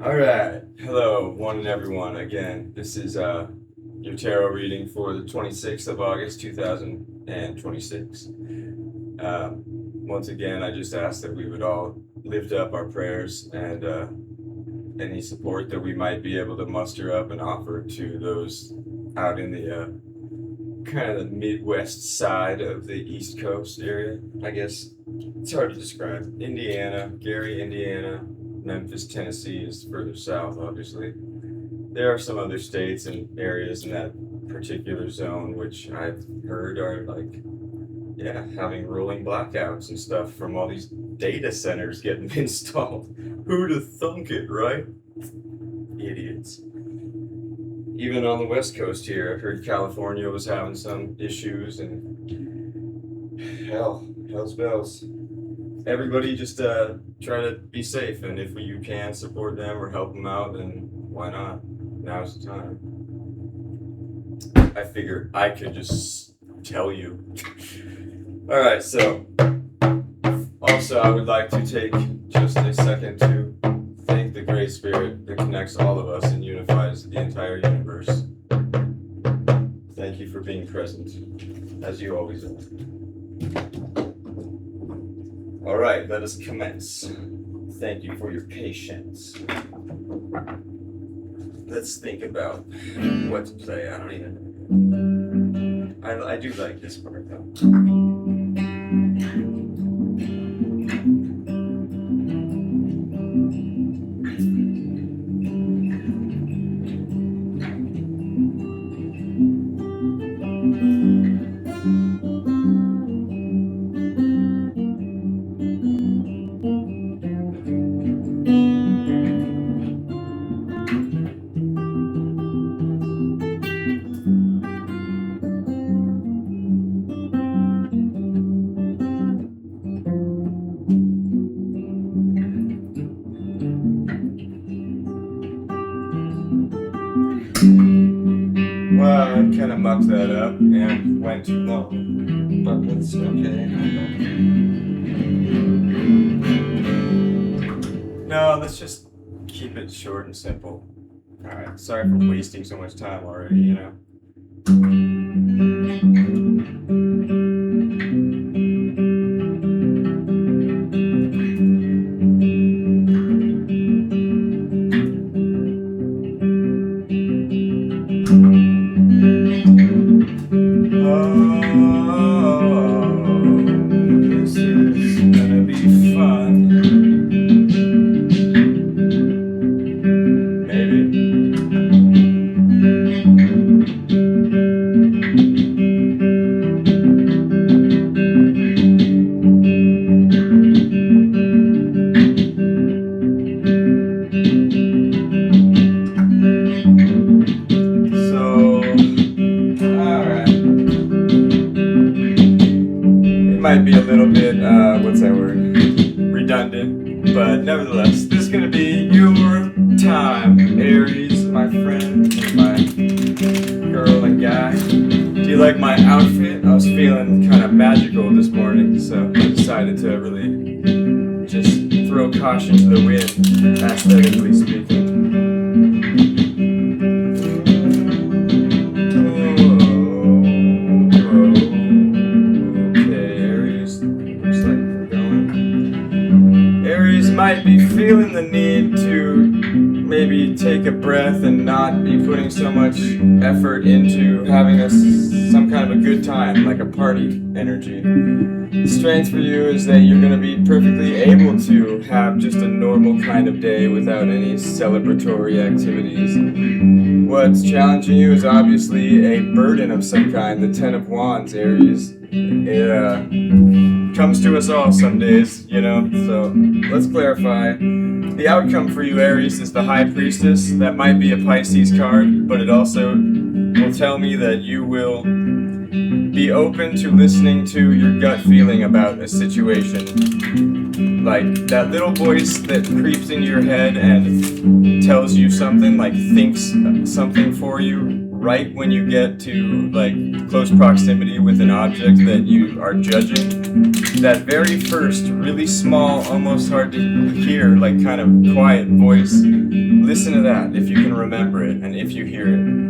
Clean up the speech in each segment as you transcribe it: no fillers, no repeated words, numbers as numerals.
All right. Hello, one and everyone. Again, this is your tarot reading for the 26th of August, 2026. Once again, I just ask that we would all lift up our prayers and any support that we might be able to muster up and offer to those out in the kind of the Midwest side of the East Coast area. I guess it's hard to describe. Indiana, Gary, Indiana. Memphis, Tennessee is further south, obviously. There are some other states and areas in that particular zone which I've heard are having rolling blackouts and stuff from all these data centers getting installed. Who'd have thunk it, right? Idiots. Even on the West Coast here, I've heard California was having some issues and hell's bells. Everybody just try to be safe, and if you can support them or help them out, then why not? Now's the time. I figure I could just tell you. All right, so also I would like to take just a second to thank the Great Spirit that connects all of us and unifies the entire universe. Thank you for being present, as you always are. All right, let us commence. Thank you for your patience. Let's think about what to play. I don't even. I do like this part though. Well, I kind of mucked that up and went too long, but that's okay. No, let's just keep it short and simple. All right, sorry for wasting so much time already, you know. This is gonna be fun. Maybe. Might be a little bit, redundant, but nevertheless, this is going to be your time, Aries, my friend, my girl and guy. Do you like my outfit? I was feeling kind of magical this morning, so I decided to really just throw caution to the wind, aesthetically speaking. Might be feeling the need to maybe take a breath and not be putting so much effort into having some kind of a good time, like a party energy. The strength for you is that you're going to be perfectly able to have just a normal kind of day without any celebratory activities. What's challenging you is obviously a burden of some kind, the Ten of Wands, Aries. It comes to us all some days, you know, so let's clarify. The outcome for you, Aries, is the High Priestess. That might be a Pisces card, but it also will tell me that you will be open to listening to your gut feeling about a situation. Like that little voice that creeps into your head and tells you something, like thinks something for you right when you get to like close proximity with an object that you are judging, that very first really small, almost hard to hear, like kind of quiet voice, listen to that if you can remember it and if you hear it.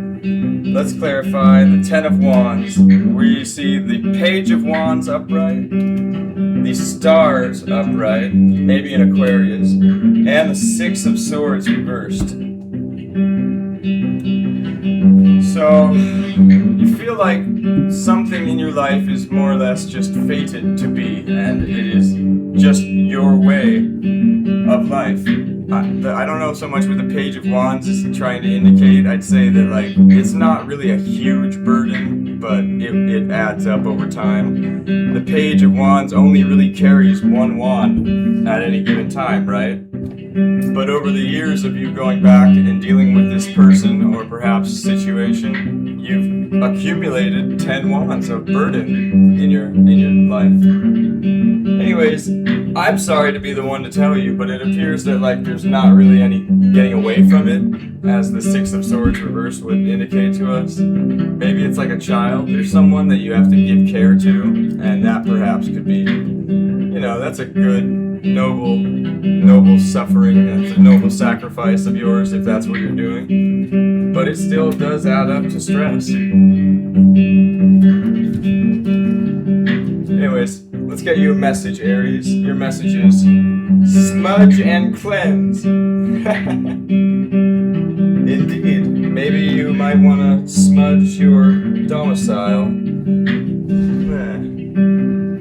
Let's clarify the Ten of Wands, where you see the Page of Wands upright, the Stars upright, maybe in Aquarius, and the Six of Swords reversed. So, you feel like something in your life is more or less just fated to be, and it is just your way of life. I don't know so much what the Page of Wands is trying to indicate. I'd say that like it's not really a huge burden, but it adds up over time. The Page of Wands only really carries one wand at any given time, right? But over the years of you going back and dealing with this person or perhaps situation, you've accumulated 10 wands of burden in your life. Anyways, I'm sorry to be the one to tell you, but it appears that like there's not really any getting away from it, as the Six of Swords reverse would indicate to us. Maybe it's like a child or someone that you have to give care to, and that perhaps could be, that's a good, noble suffering. That's a noble sacrifice of yours if that's what you're doing. But it still does add up to stress. Anyways, let's get you a message, Aries. Your message is smudge and cleanse. Indeed. Maybe you might want to smudge your domicile.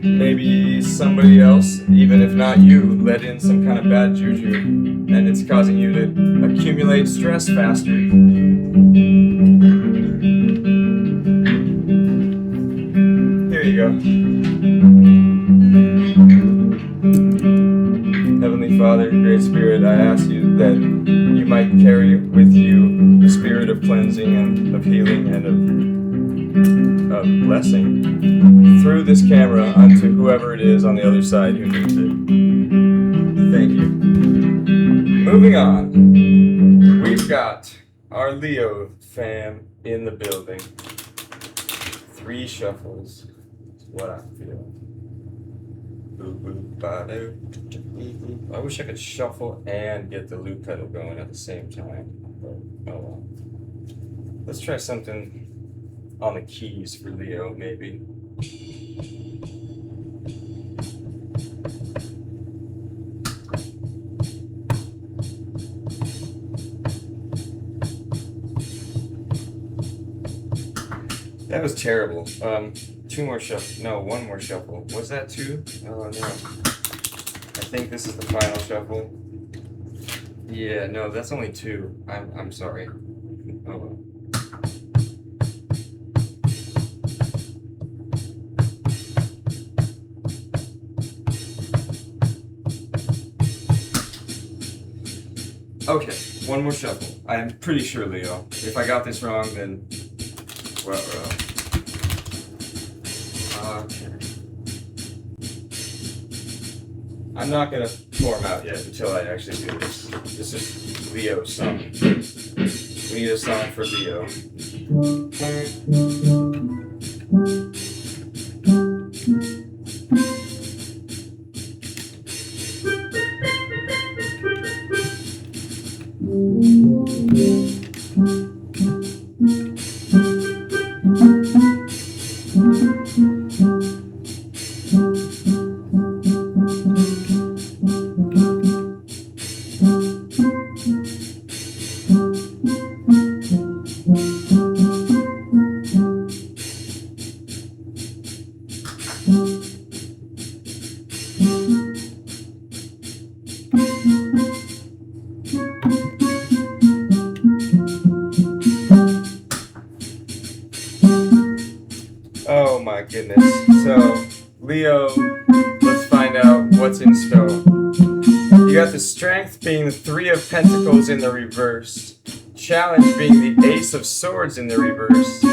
Maybe somebody else, even if not you, let in some kind of bad juju, and it's causing you to accumulate stress faster. Here you go. Heavenly Father, Great Spirit, I ask you that you might carry with you the spirit of cleansing and of healing and of blessing through this camera unto whoever it is on the other side who needs it. Thank you. Moving on, we've got our Leo fam in the building. 3 shuffles is what I feel. I wish I could shuffle and get the loop pedal going at the same time. But, oh well. Let's try something on the keys for Leo, maybe. That was terrible. 2 more shuffle. No, 1 more shuffle. Was that 2? Oh no. I think this is the final shuffle. Yeah, no, that's only 2. I'm sorry. Oh well. Okay, 1 more shuffle. I am pretty sure, Leo. If I got this wrong, then well. Okay. I'm not gonna pour them out yet until I actually do this. This is Leo's song. We need a song for Leo. Oh my goodness. So, Leo, let's find out what's in store. You got the Strength being the 3 of Pentacles in the reverse, Challenge being the Ace of Swords in the reverse,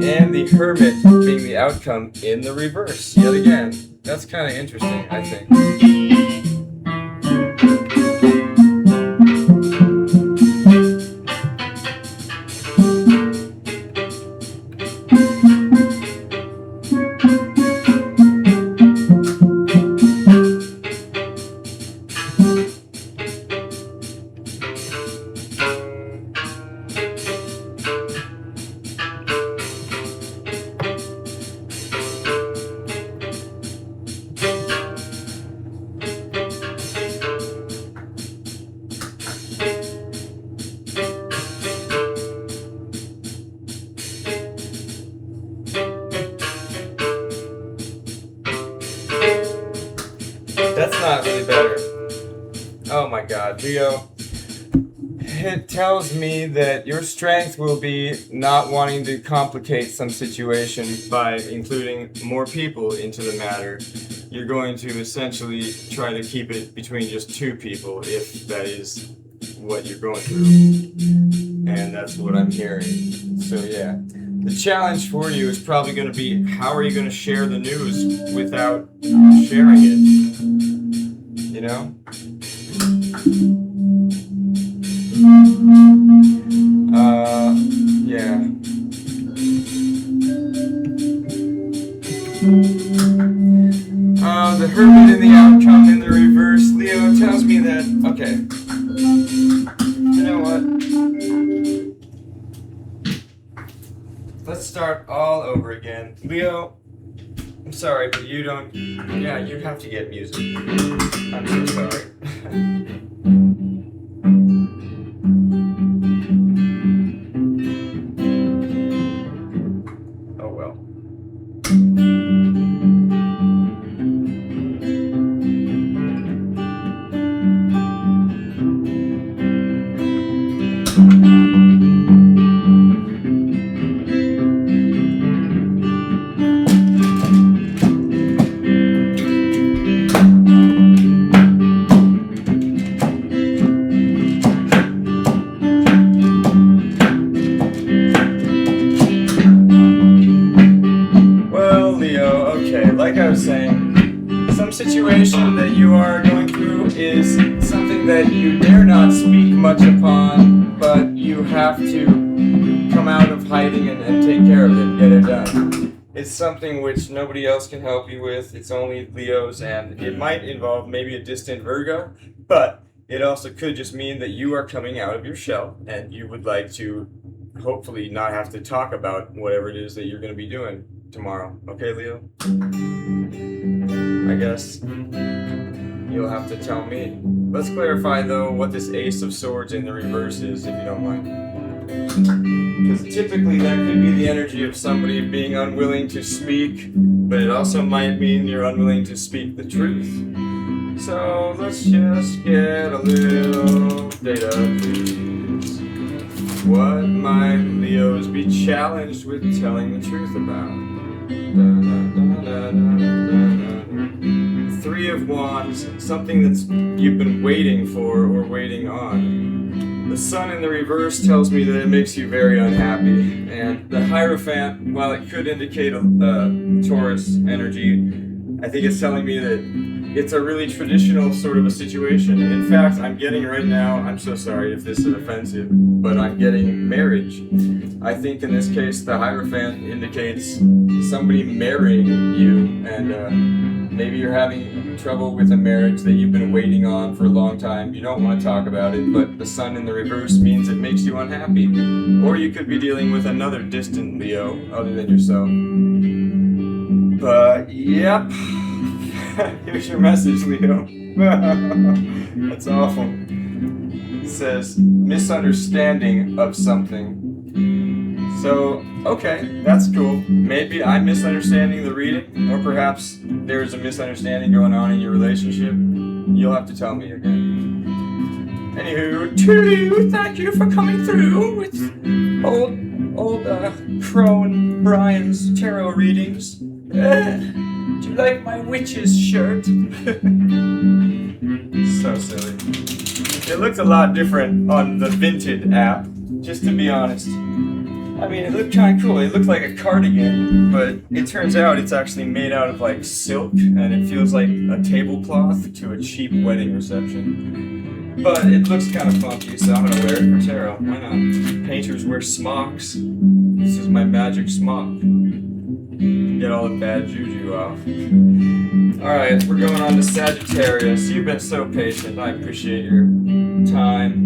and the Hermit being the outcome in the reverse, yet again. That's kind of interesting, I think. Oh my God, Leo. It tells me that your strength will be not wanting to complicate some situation by including more people into the matter. You're going to essentially try to keep it between just two people, if that is what you're going through. And that's what I'm hearing. So yeah. The challenge for you is probably going to be, how are you going to share the news without sharing it? You know? Yeah. The hermit in the outcome in the reverse. Leo tells me that, okay. You know what? Let's start all over again. Leo, I'm sorry, but you don't, yeah, you have to get music. I'm so sorry. Oh well. Like I was saying, some situation that you are going through is something that you dare not speak much upon, but you have to come out of hiding and take care of it, get it done. It's something which nobody else can help you with. It's only Leo's, and it might involve maybe a distant Virgo, but it also could just mean that you are coming out of your shell and you would like to hopefully not have to talk about whatever it is that you're going to be doing tomorrow. Okay, Leo? I guess you'll have to tell me. Let's clarify, though, what this Ace of Swords in the reverse is, if you don't mind. Because typically that could be the energy of somebody being unwilling to speak, but it also might mean you're unwilling to speak the truth. So let's just get a little data, please. What might Leos be challenged with telling the truth about? Three of Wands, something that's you've been waiting for or waiting on. The Sun in the reverse tells me that it makes you very unhappy, and the Hierophant, while it could indicate a Taurus energy, I think it's telling me that it's a really traditional sort of a situation. In fact, I'm getting right now, I'm so sorry if this is offensive, but I'm getting marriage. I think in this case, the Hierophant indicates somebody marrying you, and maybe you're having trouble with a marriage that you've been waiting on for a long time. You don't want to talk about it, but the Sun in the reverse means it makes you unhappy. Or you could be dealing with another distant Leo other than yourself. But, yep. Here's your message, Leo. That's awful. It says, misunderstanding of something. So, okay, that's cool. Maybe I'm misunderstanding the reading, or perhaps there's a misunderstanding going on in your relationship. You'll have to tell me again. Anywho, toodaloo, thank you for coming through with old Crow and Brian's tarot readings. Do you like my witch's shirt? So silly. It looks a lot different on the Vinted app, just to be honest. I mean, it looked kind of cool. It looked like a cardigan, but it turns out it's actually made out of like silk, and it feels like a tablecloth to a cheap wedding reception. But it looks kind of funky, so I'm gonna wear it for tarot. Why not? Painters wear smocks. This is my magic smock. Get all the bad juju off. Alright, we're going on to Sagittarius. You've been so patient. I appreciate your time.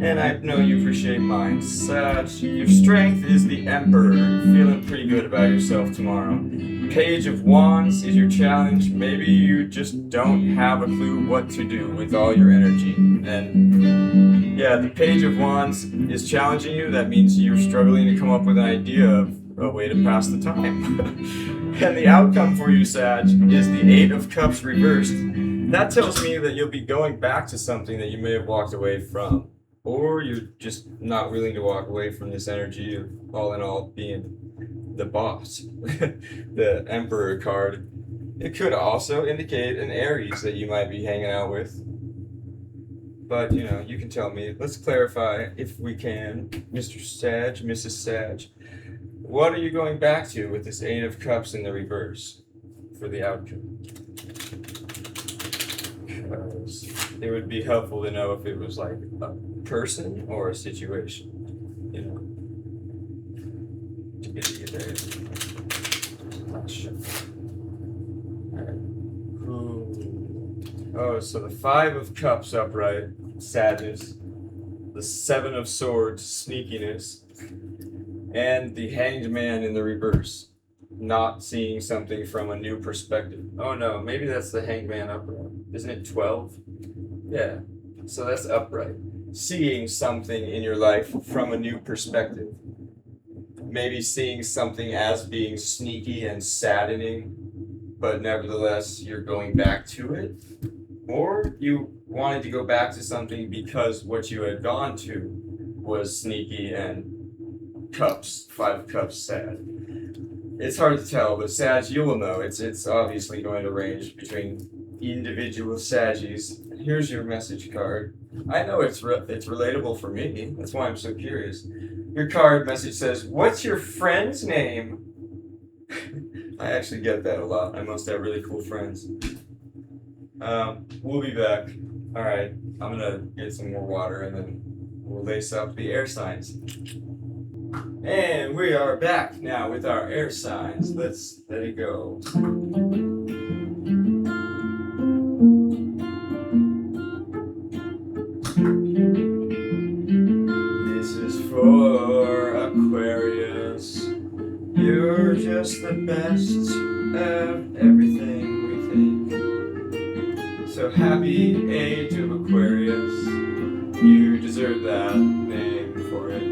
And I know you appreciate mine. Sag, your strength is the Emperor. Feeling pretty good about yourself tomorrow. Page of Wands is your challenge. Maybe you just don't have a clue what to do with all your energy. And yeah, the Page of Wands is challenging you. That means you're struggling to come up with an idea of a way to pass the time. And the outcome for you, Sag, is the Eight of Cups reversed. that tells me that you'll be going back to something that you may have walked away from, or you're just not willing to walk away from this energy of, all in all, being the boss, the Emperor card. It could also indicate an Aries that you might be hanging out with. But, you can tell me. Let's clarify, if we can, Mr. Sag, Mrs. Sag. What are you going back to with this Eight of Cups in the reverse for the outcome? Because it would be helpful to know if it was like a person or a situation, to get you there. Oh, so the Five of Cups upright, sadness. The Seven of Swords, sneakiness. And the Hanged Man in the reverse, not seeing something from a new perspective. Oh no, maybe that's the Hanged Man upright. Isn't it 12? Yeah, so that's upright. Seeing something in your life from a new perspective. Maybe seeing something as being sneaky and saddening, but nevertheless you're going back to it. Or you wanted to go back to something because what you had gone to was sneaky and cups, 5 cups sad. It's hard to tell, but Sag, you will know. It's obviously going to range between individual Saggies. Here's your message card. I know it's relatable for me. That's why I'm so curious. Your card message says, "What's your friend's name?" I actually get that a lot. I must have really cool friends. We'll be back. All right, I'm gonna get some more water and then we'll lace up the air signs. And we are back now with our air signs. Let's let it go. This is for Aquarius. You're just the best of everything we think. So happy age of Aquarius. You deserve that name for it.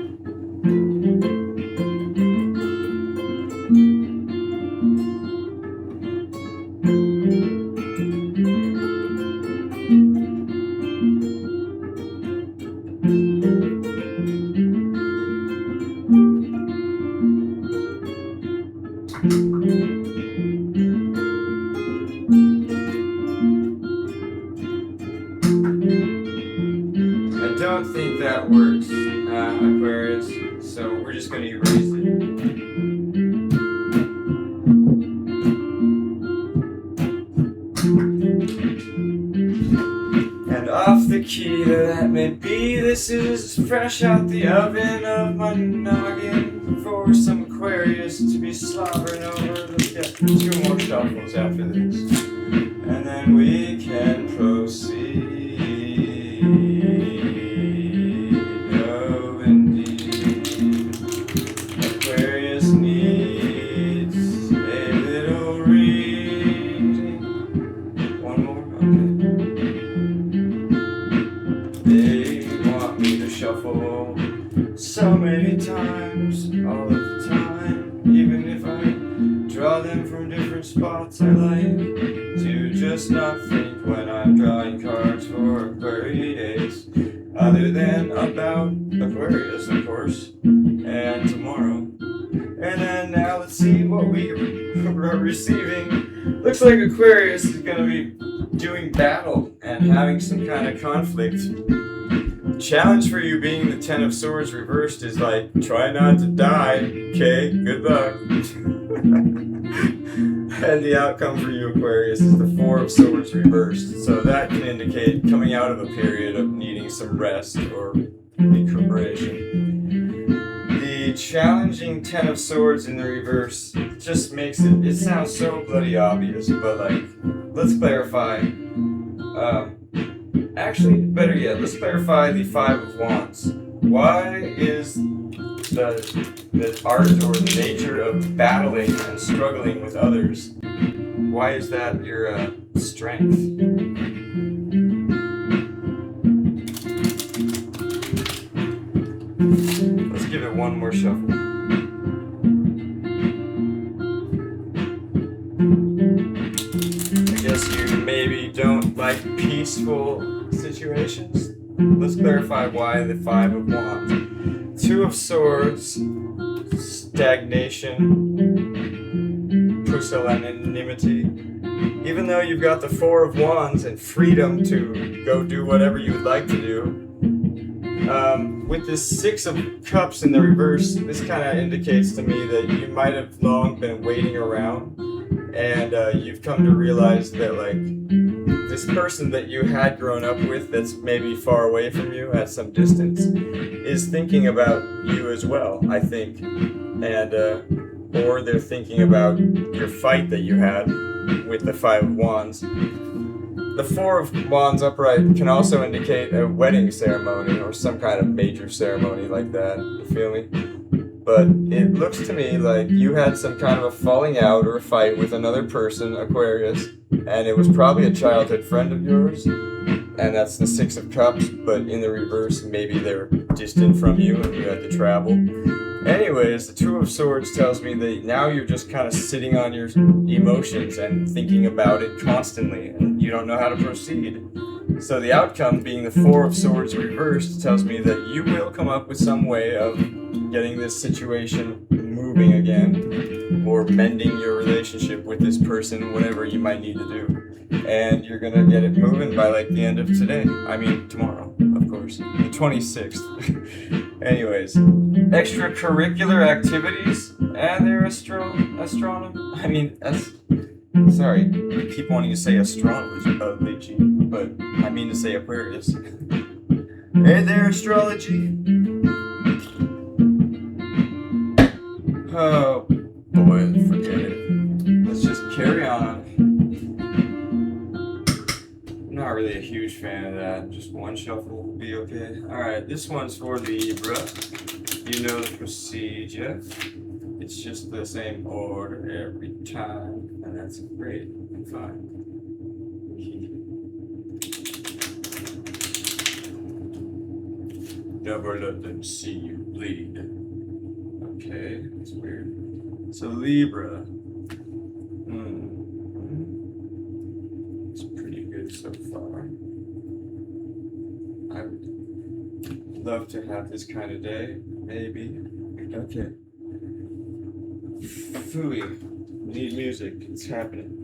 I don't think that works, Aquarius, so we're just going to erase it. And off the key that may be, this is fresh out the oven of my noggin for some Aquarius to be slobbering over. Let's get 2 more shuffles after this, and then we can proceed. Oh, indeed, Aquarius needs a little reading. One more, okay. They want me to shuffle so many times, all of the time. Even if I draw them from different spots, I like to just not think when I'm drawing cards for Aquarius, other than about Aquarius, of course, and tomorrow. And then now let's see what we are receiving. Looks like Aquarius is going to be doing battle and having some kind of conflict. Challenge for you being the 10 of Swords reversed is like, try not to die, okay? Good luck. And the outcome for you, Aquarius, is the 4 of Swords reversed. So that can indicate coming out of a period of needing some rest or recuperation. The challenging 10 of Swords in the reverse just makes it sounds so bloody obvious, but like, let's clarify. Actually, better yet, let's clarify the 5 of Wands. Why is the art or the nature of battling and struggling with others, why is that your strength? Let's give it one more shuffle. I guess you maybe don't like like peaceful situations. Let's clarify why the Five of Wands. Two of Swords, stagnation, pusillanimity. Even though you've got the Four of Wands and freedom to go do whatever you would like to do, with this Six of Cups in the reverse, this kind of indicates to me that you might have long been waiting around, and you've come to realize that like this person that you had grown up with that's maybe far away from you at some distance is thinking about you as well, I think, and or they're thinking about your fight that you had with the Five of Wands. The Four of Wands upright can also indicate a wedding ceremony or some kind of major ceremony like that, you feel me? But it looks to me like you had some kind of a falling out or a fight with another person, Aquarius, and it was probably a childhood friend of yours, and that's the Six of Cups, but in the reverse, maybe they're distant from you and you had to travel. Anyways, the Two of Swords tells me that now you're just kind of sitting on your emotions and thinking about it constantly, and you don't know how to proceed. So the outcome, being the Four of Swords reversed, tells me that you will come up with some way of getting this situation moving again, or mending your relationship with this person, whatever you might need to do. And you're gonna get it moving by like the end of today. I mean, tomorrow, of course. The 26th. Anyways, extracurricular activities and their astronomy. I mean, sorry, I keep wanting to say astrology, but I mean to say Aquarius. Hey there, astrology. Oh boy, forget it. Let's just carry on. Not really a huge fan of that. Just one shuffle will be okay. Alright, this one's for Libra. You know the procedure. It's just the same order every time, and that's great and fine. Never let them see you bleed. Okay, that's weird. So Libra. It's pretty good so far. I would love to have this kind of day, maybe. Okay. Phooey. We need music. It's happening.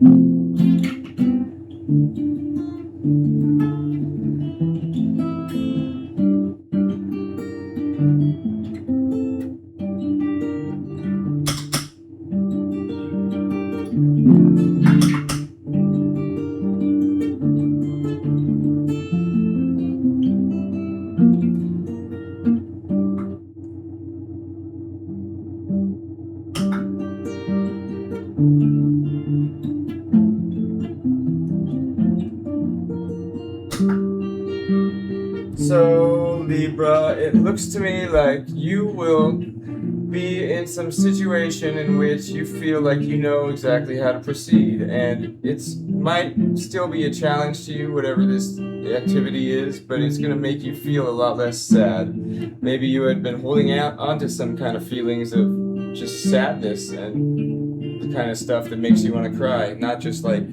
So, Libra, it looks to me like you will be in some situation in which you feel like you know exactly how to proceed, and it might still be a challenge to you, whatever this activity is, but it's going to make you feel a lot less sad. Maybe you had been holding out onto some kind of feelings of just sadness and the kind of stuff that makes you want to cry, not just like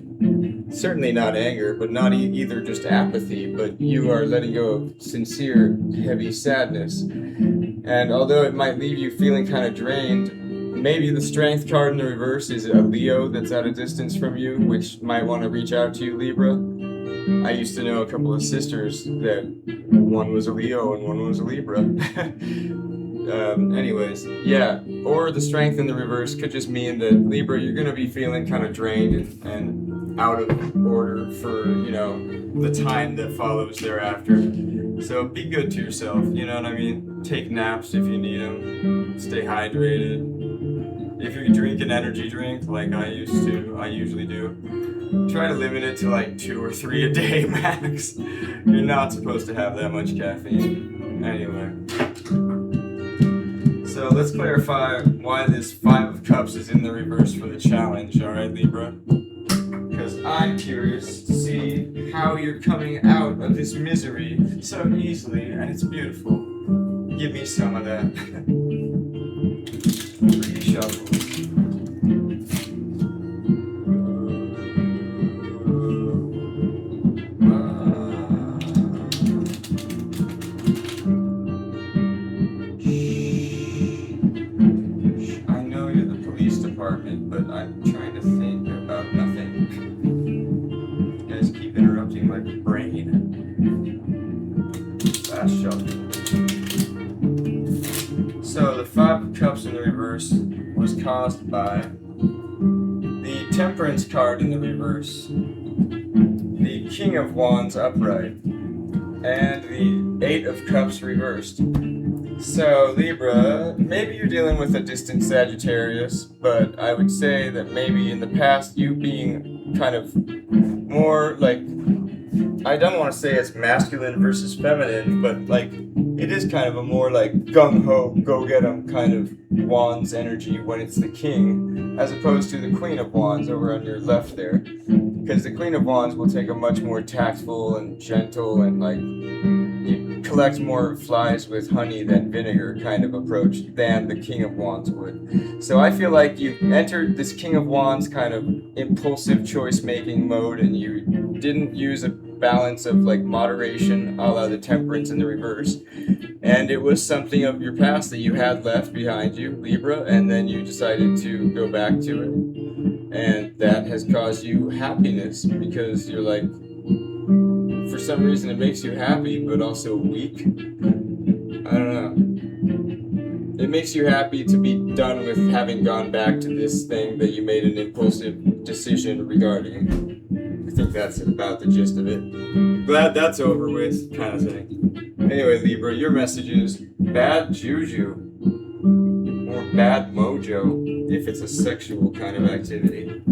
certainly not anger, but not either just apathy, but you are letting go of sincere, heavy sadness. And although it might leave you feeling kind of drained, maybe the Strength card in the reverse is a Leo that's at a distance from you, which might want to reach out to you, Libra. I used to know a couple of sisters that one was a Leo and one was a Libra. Anyways, yeah. Or the Strength in the reverse could just mean that, Libra, you're going to be feeling kind of drained and out of order for, you know, the time that follows thereafter. So be good to yourself, you know what I mean? Take naps if you need them. Stay hydrated. If you drink an energy drink like I usually do, try to limit it to like 2 or 3 a day max. You're not supposed to have that much caffeine. Anyway. So let's clarify why this Five of Cups is in the reverse for the challenge, alright, Libra? Because I'm curious to see how you're coming out of this misery so easily, and it's beautiful. Give me some of that. Reshuffle. last shuffle. So the Five of Cups in the reverse was caused by the Temperance card in the reverse, the King of Wands upright, and the Eight of Cups reversed. So Libra, maybe you're dealing with a distant Sagittarius, but I would say that maybe in the past you being kind of more like, I don't want to say it's masculine versus feminine, but like it is kind of a more like gung-ho, go-get-em kind of Wands energy when it's the King, as opposed to the Queen of Wands over on your left there. Because the Queen of Wands will take a much more tactful and gentle and like, you collect more flies with honey than vinegar kind of approach than the King of Wands would. So I feel like you entered this King of Wands kind of impulsive choice-making mode, and you didn't use a balance of like moderation a la the Temperance in the reverse. And it was something of your past that you had left behind you, Libra, and then you decided to go back to it. And that has caused you happiness because you're like, for some reason it makes you happy but also weak. I don't know. It makes you happy to be done with having gone back to this thing that you made an impulsive decision regarding. I think that's about the gist of it. Glad that's over with, kind of thing. Anyway, Libra, your message is bad juju or bad mojo if it's a sexual kind of activity.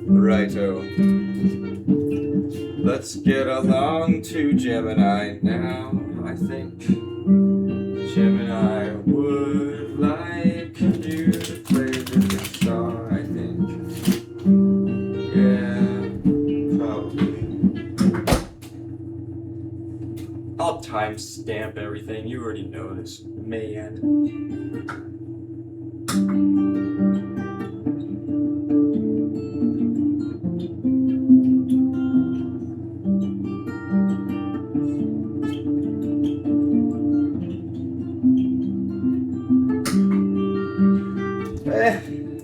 Righto. Let's get along to Gemini now. I think Gemini would like you to play this song, I think. Yeah, probably. I'll timestamp everything. You already know this, man.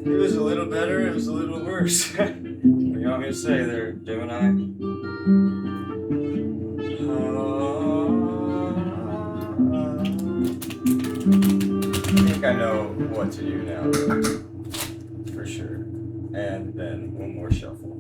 It was a little better, it was a little worse. What do you want me to say there, Gemini? I think I know what to do now, for sure. And then one more shuffle.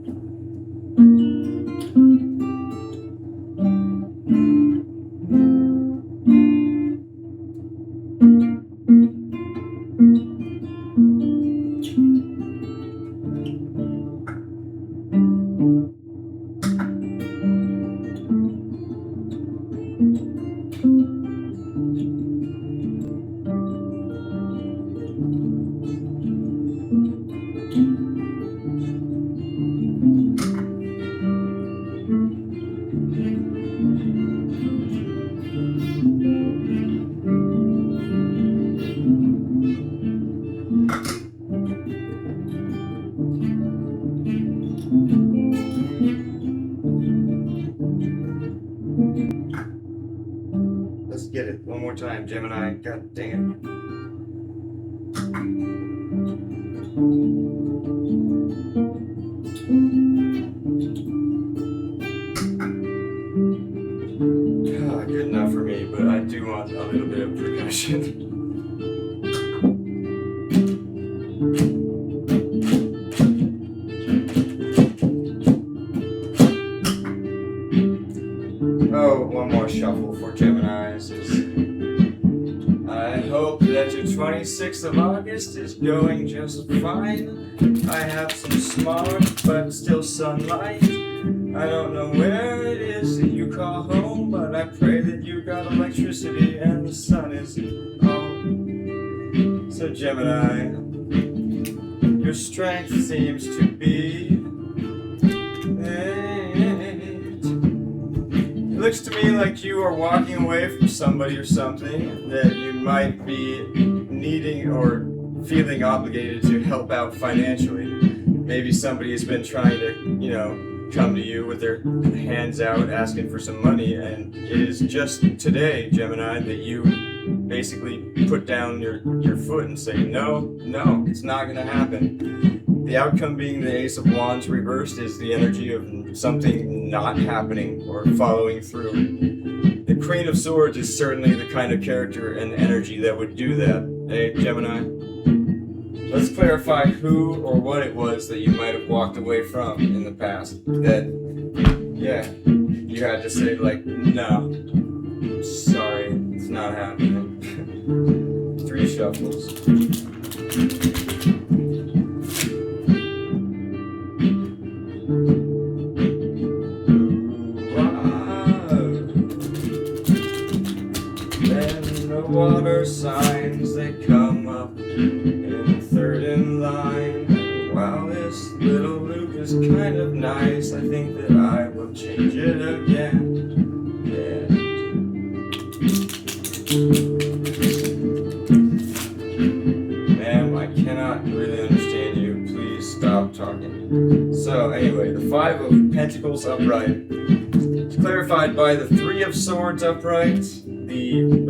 Let's get it one more time, Gemini. God dang it. Good enough for me, but I do want a little bit of percussion. Oh, one more shuffle for Geminis. I hope that your 26th of August is going just fine. I have some smog, but still sunlight. I don't know where it is that you call home, but I pray that you got electricity and the sun is on. So Gemini, your strength seems to be it looks to me like you are walking away from somebody or something that you might be needing or feeling obligated to help out financially. Maybe somebody has been trying to, come to you with their hands out asking for some money, and it is just today, Gemini, that you basically put down your foot and say, no, it's not going to happen. The outcome being the Ace of Wands reversed is the energy of something not happening or following through. The Queen of Swords is certainly the kind of character and energy that would do that. Hey, Gemini? Let's clarify who or what it was that you might have walked away from in the past. That, yeah, you had to say, like, no, sorry, it's not happening. 3 shuffles. Water signs, they come up in 3rd in line. Wow, this little loop is kind of nice. I think that I will change it again. Yeah. Ma'am, I cannot really understand you. Please stop talking. So anyway, the 5 of Pentacles upright. It's clarified by the 3 of Swords upright. The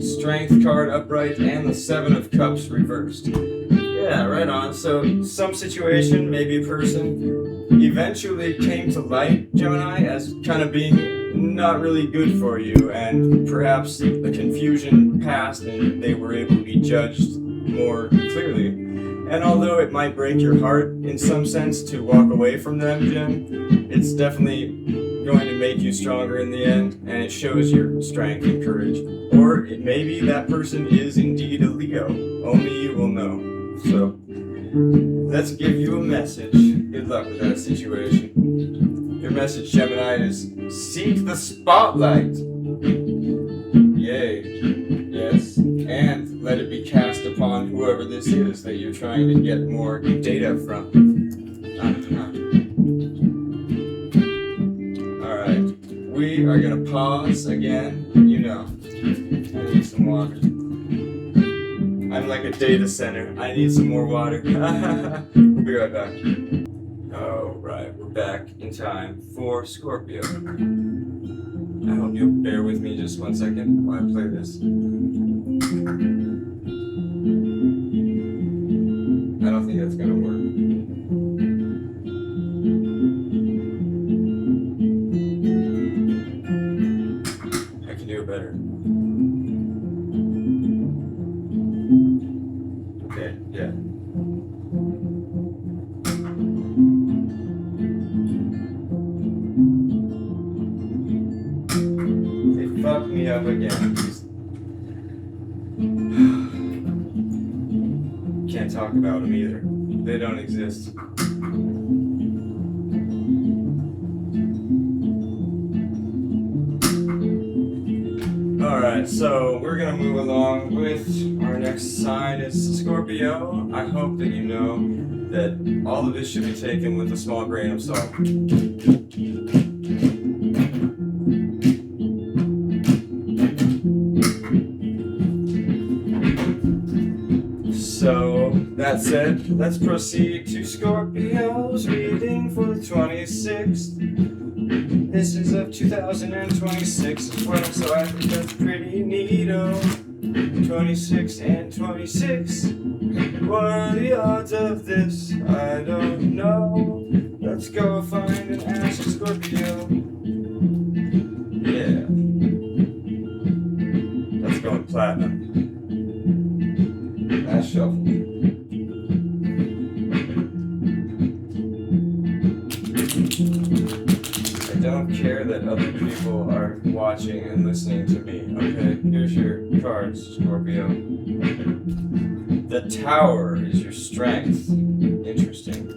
Strength card upright, and the 7 of Cups reversed. Yeah, right on. So some situation, maybe a person, eventually came to light, Gemini, as kind of being not really good for you, and perhaps the confusion passed and they were able to be judged more clearly. And although it might break your heart in some sense to walk away from them, Jim, it's definitely going to make you stronger in the end, and it shows your strength and courage. Or maybe that person is indeed a Leo. Only you will know. So let's give you a message. Good luck with that situation. Your message, Gemini, is seek the spotlight. Yay. Yes. And let it be cast upon whoever this is that you're trying to get more data from. We are going to pause again. You know, I need some water. I'm like a data center. I need some more water. We'll be right back. Alright, we're back in time for Scorpio. I hope you'll bear with me just 1 second while I play this. I don't think that's going to work. Better. Okay, yeah. They fucked me up again. Can't talk about them either. They don't exist. Alright, so we're going to move along with our next sign is Scorpio. I hope that you know that all of this should be taken with a small grain of salt. So, that said, let's proceed to Scorpio's reading for the 26th. This is of 2026 as well, so I think that's pretty neato. 26 and 26. What are the odds of this? I don't know. Let's go find and ask Scorpio. Yeah. Let's go with platinum. Last shuffle. I don't care that other people are watching and listening to me, okay? Here's your cards, Scorpio. The Tower is your strength. Interesting.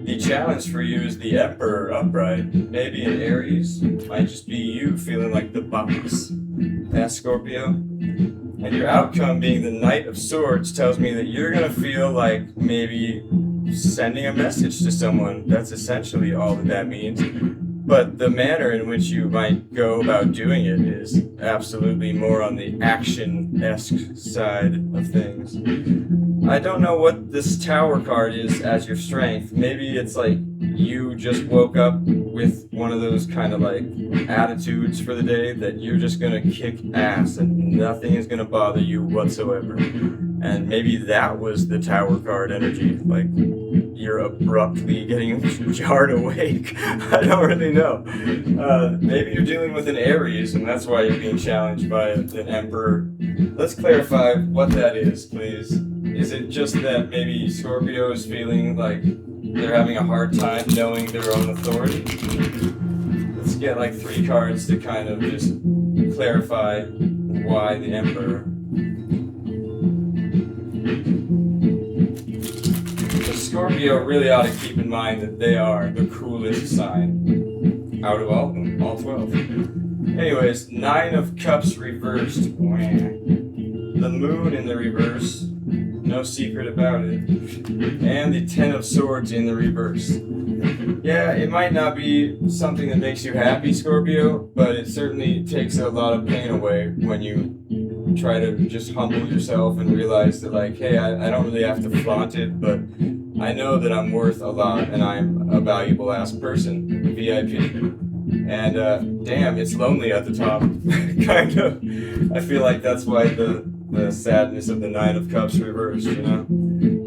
The challenge for you is the Emperor upright. Maybe an Aries. Might just be you feeling like the boss. That's Scorpio. And your outcome being the Knight of Swords tells me that you're going to feel like maybe sending a message to someone. That's essentially all that means. But the manner in which you might go about doing it is absolutely more on the action-esque side of things. I don't know what this Tower card is as your strength. Maybe it's like you just woke up with one of those kind of like attitudes for the day that you're just gonna kick ass and nothing is gonna bother you whatsoever. And maybe that was the Tower card energy. Like, you're abruptly getting jarred awake. I don't really know. Maybe you're dealing with an Aries, and that's why you're being challenged by an Emperor. Let's clarify what that is, please. Is it just that maybe Scorpio is feeling like they're having a hard time knowing their own authority? Let's get like 3 cards to kind of just clarify why the Emperor. So Scorpio really ought to keep in mind that they are the coolest sign out of all of them, all 12. Anyways, 9 of Cups reversed. The Moon in the reverse, no secret about it. And the 10 of Swords in the reverse. Yeah, it might not be something that makes you happy, Scorpio, but it certainly takes a lot of pain away when you try to just humble yourself and realize that, like, hey, I don't really have to flaunt it, but I know that I'm worth a lot and I'm a valuable ass person, VIP. And damn, it's lonely at the top, kind of. I feel like that's why the sadness of the 9 of Cups reversed, you know?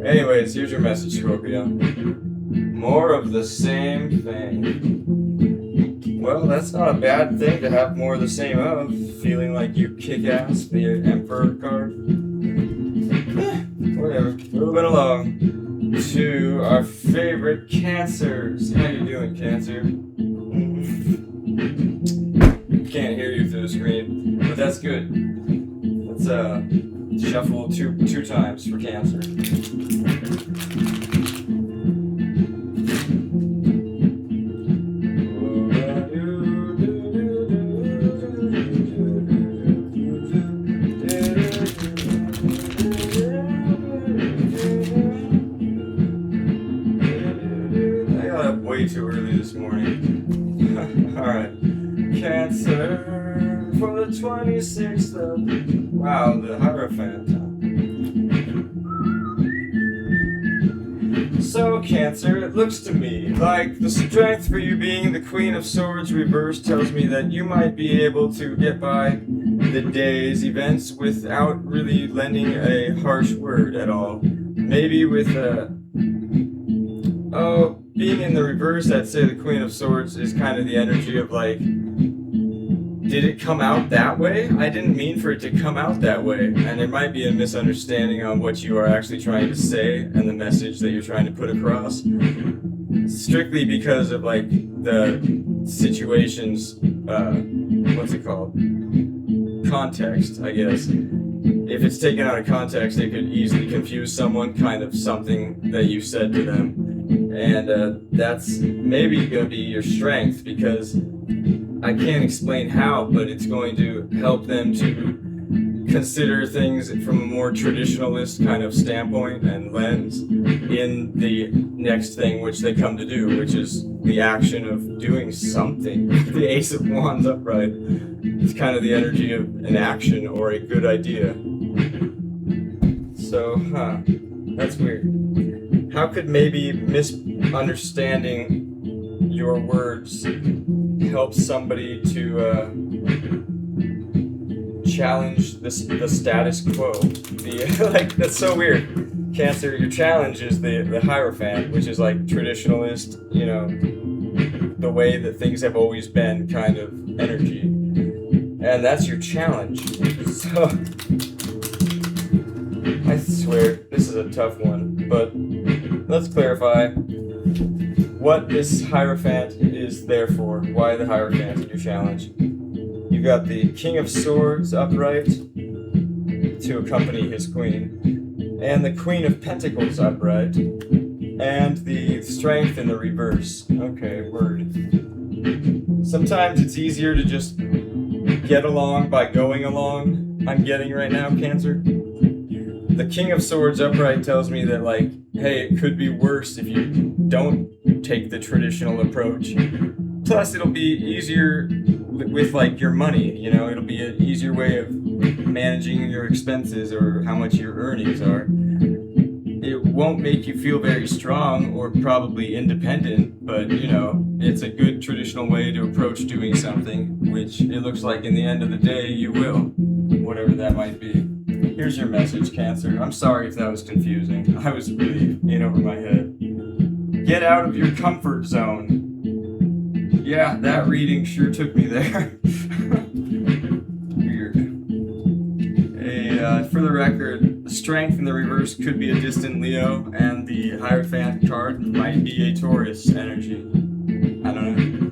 Anyways, here's your message, Scorpio. More of the same thing. Well, that's not a bad thing to have more of the same of. Feeling like you kick ass, the Emperor card. Whatever. Moving along to our favorite Cancers. How you doing, Cancer? Can't hear you through the screen, but that's good. Let's shuffle two times for Cancer. Way too early this morning. Alright. Cancer for the 26th of... Wow, the Hierophant. So, Cancer, it looks to me like the strength for you being the Queen of Swords reversed tells me that you might be able to get by the day's events without really lending a harsh word at all. Maybe with being in the reverse, I'd say the Queen of Swords is kind of the energy of like, did it come out that way? I didn't mean for it to come out that way. And there might be a misunderstanding on what you are actually trying to say and the message that you're trying to put across. Strictly because of like the situation's, what's it called? Context, I guess. If it's taken out of context, it could easily confuse someone, kind of something that you said to them. And that's maybe going to be your strength, because I can't explain how, but it's going to help them to consider things from a more traditionalist kind of standpoint and lens in the next thing which they come to do, which is the action of doing something. The Ace of Wands upright is kind of the energy of an action or a good idea. So, that's weird. How could maybe misunderstanding your words help somebody to challenge the status quo? Like, that's so weird. Cancer, your challenge is the Hierophant, which is like traditionalist, you know, the way that things have always been kind of energy. And that's your challenge. So, I swear, this is a tough one, but let's clarify what this Hierophant is there for. Why the Hierophant in your challenge? You got the King of Swords upright to accompany his queen, and the Queen of Pentacles upright, and the Strength in the reverse. Okay, word. Sometimes it's easier to just get along by going along. I'm getting right now, Cancer. The King of Swords upright tells me that, like, hey, it could be worse if you don't take the traditional approach. Plus, it'll be easier with, like, your money, you know? It'll be an easier way of managing your expenses or how much your earnings are. It won't make you feel very strong or probably independent, but, you know, it's a good traditional way to approach doing something, which it looks like in the end of the day you will, whatever that might be. Here's your message, Cancer. I'm sorry if that was confusing. I was really in over my head. Get out of your comfort zone. Yeah, that reading sure took me there. Weird. For the record, strength in the reverse could be a distant Leo, and the Hierophant card might be a Taurus energy. I don't know.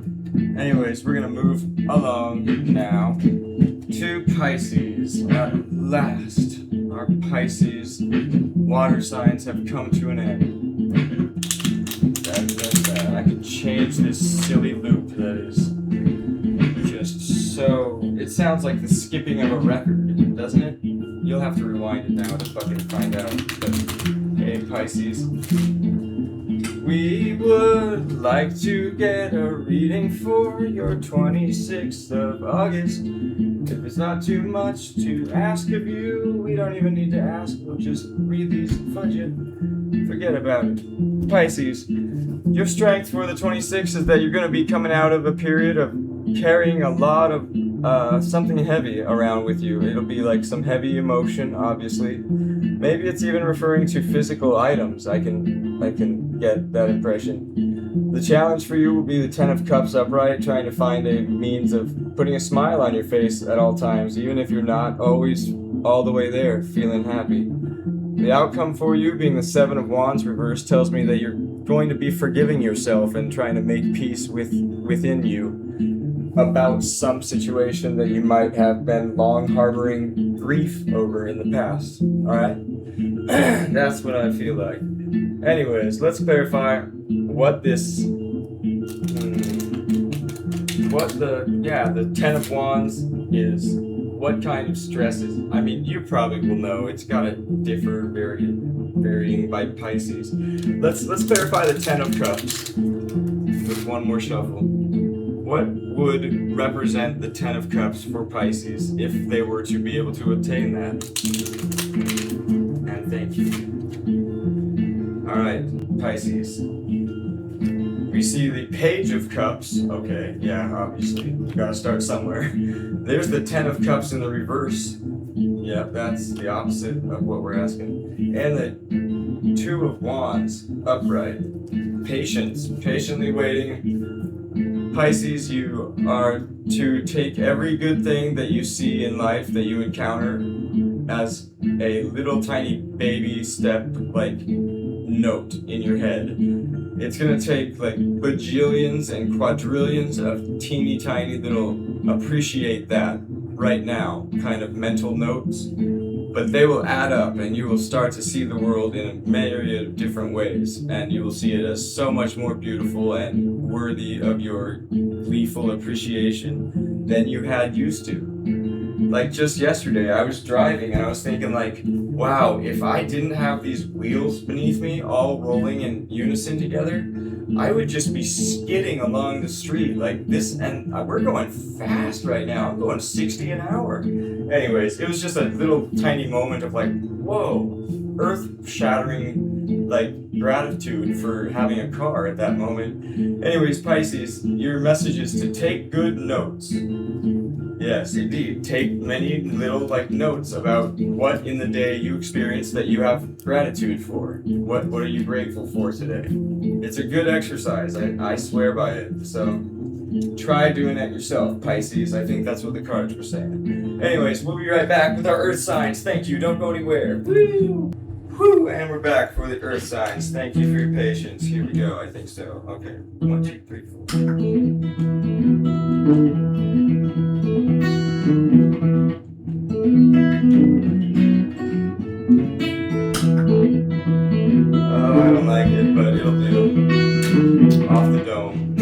Anyways, we're gonna move along now to Pisces. At last, our Pisces water signs have come to an end. I can change this silly loop that is just so... It sounds like the skipping of a record, doesn't it? You'll have to rewind it now to fucking find out. But, hey, Pisces. We would like to get a reading for your 26th of August. If it's not too much to ask of you, we don't even need to ask. We'll just read these and fudge it. Forget about it. Pisces, your strength for the 26th is that you're going to be coming out of a period of carrying a lot of something heavy around with you. It'll be like some heavy emotion, obviously. Maybe it's even referring to physical items. I can get that impression. The challenge for you will be the Ten of Cups upright, trying to find a means of putting a smile on your face at all times, even if you're not always all the way there, feeling happy. The outcome for you, being the Seven of Wands reversed, tells me that you're going to be forgiving yourself and trying to make peace within you about some situation that you might have been long harboring grief over in the past. Alright? That's what I feel like. Anyways, let's clarify what this... the Ten of Wands is. What kind of stresses? I mean, you probably will know. It's gotta differ varying by Pisces. Let's clarify the Ten of Cups with one more shuffle. What would represent the Ten of Cups for Pisces if they were to be able to attain that? And thank you. Alright, Pisces. We see the Page of Cups. Okay, yeah, obviously. You gotta start somewhere. There's the Ten of Cups in the reverse. Yeah, that's the opposite of what we're asking. And the Two of Wands upright. Patience. Patiently waiting. Pisces, you are to take every good thing that you see in life that you encounter as a little tiny baby step, like, note in your head. It's gonna take like bajillions and quadrillions of teeny tiny little appreciate that right now kind of mental notes, but they will add up and you will start to see the world in a myriad of different ways, and you will see it as so much more beautiful and worthy of your gleeful appreciation than you had used to. Like just yesterday, I was driving and I was thinking like, wow, if I didn't have these wheels beneath me all rolling in unison together, I would just be skidding along the street like this, and we're going fast right now. I'm going 60 an hour. Anyways, it was just a little tiny moment of like, whoa, earth-shattering like gratitude for having a car at that moment. Anyways, Pisces, your message is to take good notes. Yes, indeed. Take many little like notes about what in the day you experienced that you have gratitude for. What are you grateful for today? It's a good exercise. I swear by it. So try doing it yourself, Pisces. I think that's what the cards were saying. Anyways, we'll be right back with our Earth signs. Thank you. Don't go anywhere. Woo! Woo! And we're back for the Earth signs. Thank you for your patience. Here we go. I think so. Okay. 1, 2, 3, 4. Oh, I don't like it, but it'll do. Off the dome.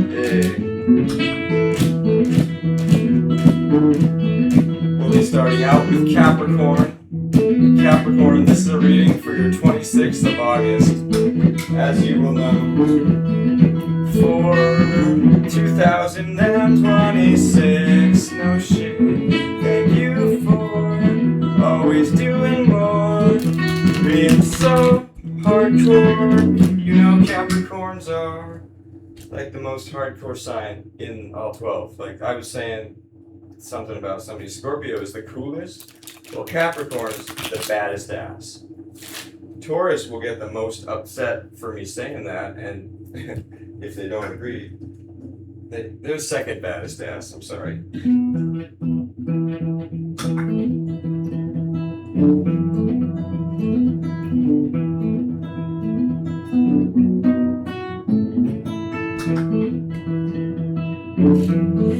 Hey. We'll be starting out with Capricorn. Capricorn, this is a reading for your 26th of August, as you will know. For 2026, no shit. Thank you for always doing more. Being so hardcore. You know, Capricorns are like the most hardcore sign in all 12. Like I was saying something about somebody. Scorpio is the coolest. Well, Capricorn's the baddest ass. Taurus will get the most upset for me saying that, and if they don't agree, they're second baddest ass. I'm sorry.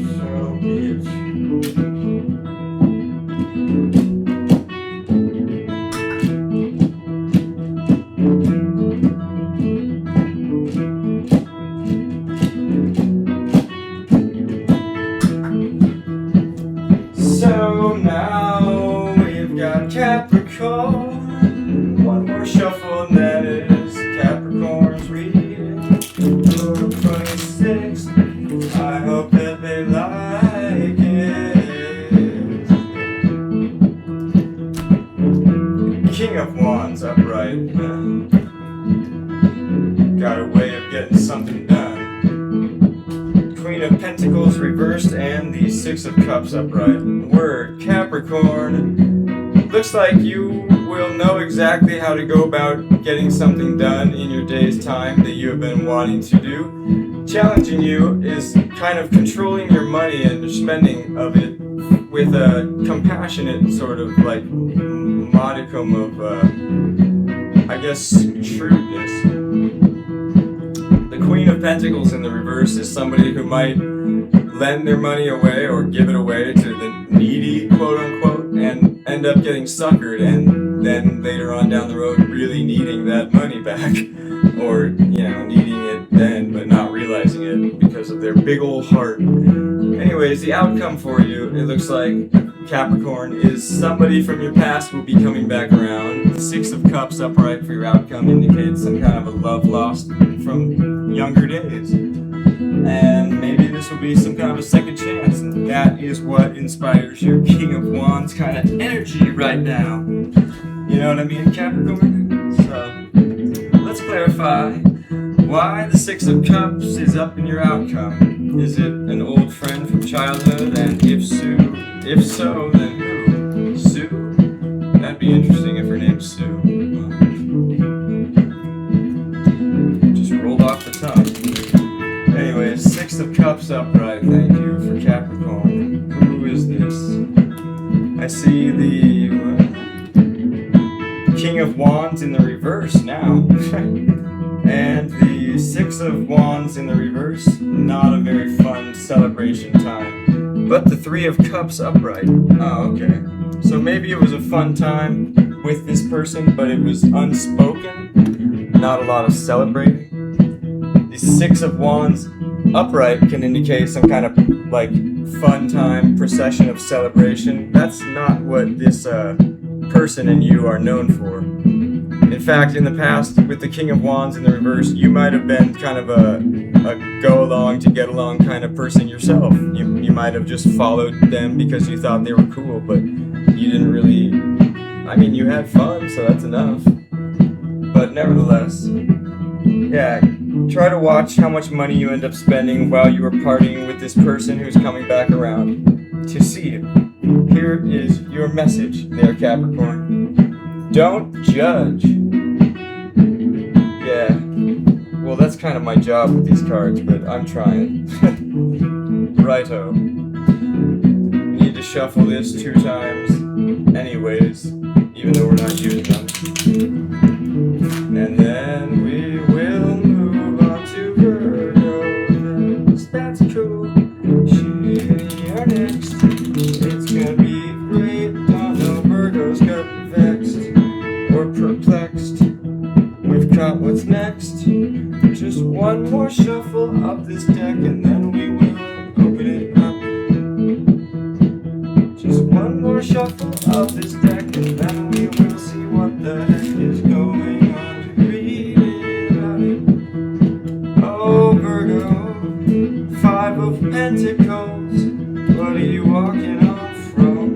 So bitch. So now we've got Capricorn. One more shuffle and that is Capricorn's reading for 26. I hope that they like it. King of Wands upright. Got a way of getting something done. Queen of Pentacles reversed and the Six of Cups upright. Word, Capricorn. Looks like you will know exactly how to go about getting something done in your day's time that you have been wanting to do. Challenging you is kind of controlling your money and your spending of it with a compassionate sort of like modicum of, I guess, shrewdness. The Queen of Pentacles in the reverse is somebody who might lend their money away or give it away to the needy, quote unquote, and end up getting suckered and then later on down the road really needing that money back. Or, needing it then but not realizing it because of their big old heart. Anyways, the outcome for you, it looks like, Capricorn, is somebody from your past will be coming back around. The Six of Cups upright for your outcome indicates some kind of a love lost from younger days. And maybe this will be some kind of a second chance, and that is what inspires your King of Wands kind of energy right now. You know what I mean, Capricorn? So, let's clarify why the Six of Cups is up in your outcome. Is it an old friend from childhood? And if so, then who? Sue? That'd be interesting if her name's Sue. Just rolled off the tongue. Anyways, Six of Cups upright. Thank you for Capricorn. Who is this? I see the King of Wands in the reverse now. And the Six of Wands in the reverse, not a very fun celebration time. But the Three of Cups upright. Oh, okay. So maybe it was a fun time with this person, but it was unspoken. Not a lot of celebrating. The Six of Wands upright can indicate some kind of like fun time, procession of celebration. That's not what this person and you are known for. In fact, in the past, with the King of Wands in the reverse, you might have been kind of a go-along to get along kind of person yourself. You might have just followed them because you thought they were cool, but you didn't really... I mean, you had fun, so that's enough. But nevertheless, yeah, try to watch how much money you end up spending while you are partying with this person who's coming back around to see you. Here is your message there, Capricorn. Don't judge. Yeah, well, that's kind of my job with these cards, but I'm trying. Righto. Need to shuffle this 2 times anyways, even though we're not using them. And then we will move on to Virgo. That's cool. You're next. It's gonna be great. Don't know Virgo's got vexed or perplexed. We've got what's next. Just one more shuffle of this deck and then we will open it up. Just one more shuffle of this deck and then we will see what the heck is going on. To read it about it. Oh, Virgo, Five of Pentacles. What are you walking on from?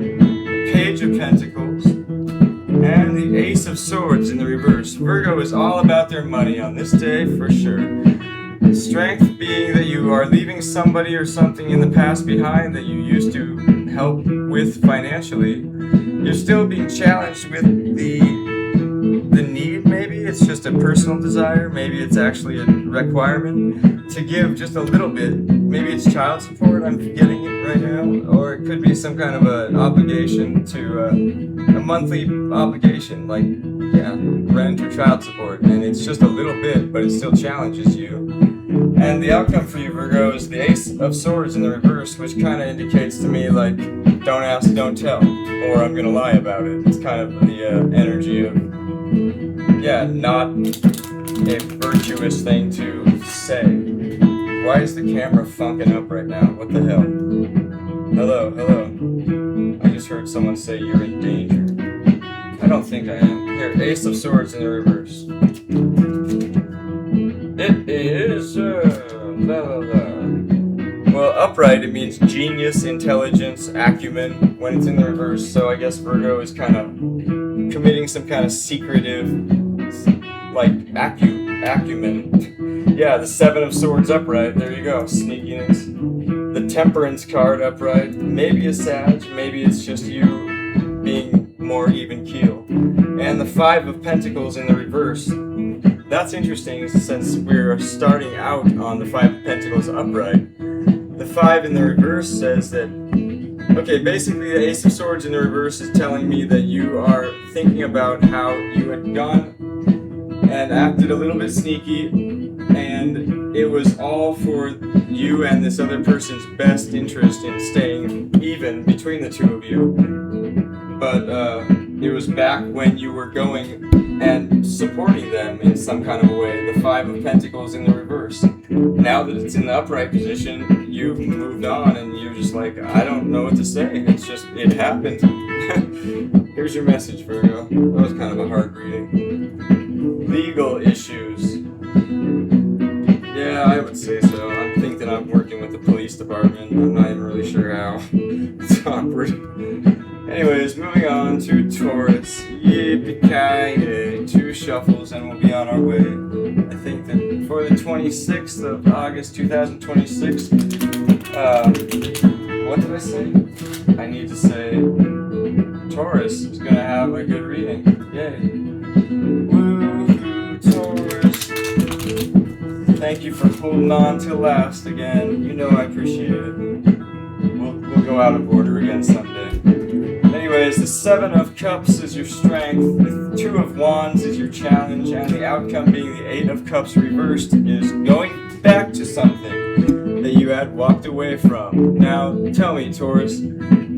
Page of Pentacles. And the Ace of Swords in the reverse. Virgo is all about their money on this day for sure. Strength being that you are leaving somebody or something in the past behind that you used to help with financially. You're still being challenged with the the need, maybe it's just a personal desire, maybe it's actually a requirement to give just a little bit. Maybe it's child support, I'm getting it right now, or it could be some kind of an obligation to a monthly obligation, like rent or child support, and it's just a little bit, but it still challenges you. And the outcome for you, Virgo, is the Ace of Swords in the reverse, which kind of indicates to me, like, don't ask, don't tell, or I'm gonna lie about it. It's kind of the energy of, not a virtuous thing to say. Why is the camera funking up right now? What the hell? Hello. I just heard someone say you're in danger. I don't think I am. Here, Ace of Swords in the reverse. It is, Well, upright, it means genius, intelligence, acumen when it's in the reverse. So I guess Virgo is kind of committing some kind of secretive, like, acumen. Yeah, the Seven of Swords upright. There you go, sneakiness. The Temperance card upright. Maybe a Sag, maybe it's just you being more even keel. And the Five of Pentacles in the reverse. That's interesting since we're starting out on the Five of Pentacles upright. The 5 in the reverse says that, okay, basically the Ace of Swords in the reverse is telling me that you are thinking about how you had gone and acted a little bit sneaky, and it was all for you and this other person's best interest in staying even between the two of you. But it was back when you were going and supporting them in some kind of a way. The Five of Pentacles in the reverse. Now that it's in the upright position, you've moved on and you're just like, I don't know what to say. It's just, it happened. Here's your message, Virgo. That was kind of a hard reading. Legal issues. Yeah, I would say so. I think that I'm working with the police department. I'm not even really sure how. It's awkward. Anyways, moving on to Taurus. Yippee-ki-yay. 2 shuffles and we'll be on our way. I think that for the 26th of August 2026, what did I say? I need to say Taurus is going to have a good reading. Yay. Woohoo, Taurus. Thank you for holding on till last again. You know I appreciate it. We'll go out of order again someday. Anyways, the 7 of Cups is your strength, the 2 of Wands is your challenge, and the outcome being the 8 of Cups reversed is going back to something that you had walked away from. Now, tell me, Taurus,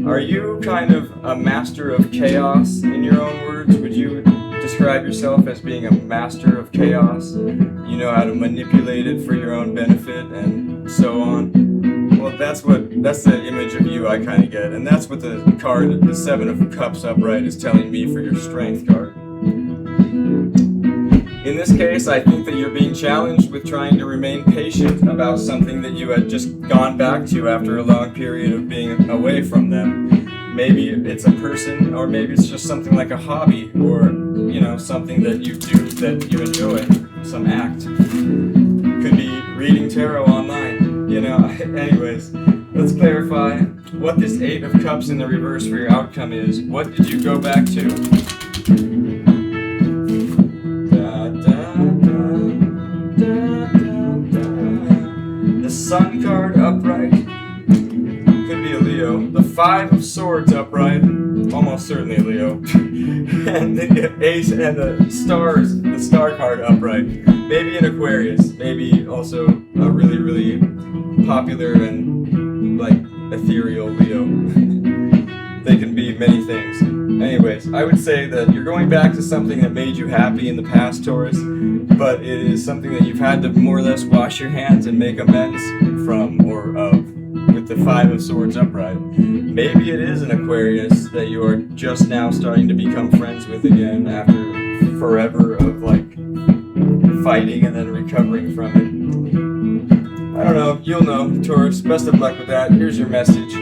are you kind of a master of chaos in your own words? Would you describe yourself as being a master of chaos? You know how to manipulate it for your own benefit and so on? Well, that's the image of you I kind of get, and that's what the card, the 7 of Cups upright, is telling me for your strength card. In this case, I think that you're being challenged with trying to remain patient about something that you had just gone back to after a long period of being away from them. Maybe it's a person, or maybe it's just something like a hobby, or, something that you do that you enjoy, some act. Could be reading tarot online. Anyways, let's clarify what this 8 of Cups in the reverse for your outcome is. What did you go back to? The Sun card upright. Could be a Leo. The 5 of Swords upright. Almost certainly a Leo. And the Ace and the Star card upright. Maybe an Aquarius. Maybe also a really, really popular and ethereal Leo. They can be many things. Anyways, I would say that you're going back to something that made you happy in the past, Taurus, but it is something that you've had to more or less wash your hands and make amends from or of with the 5 of Swords upright. Maybe it is an Aquarius that you are just now starting to become friends with again after forever of fighting and then recovering from it. I don't know, you'll know, Taurus. Best of luck with that. Here's your message.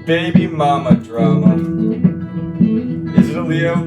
Baby mama drama. Is it a Leo?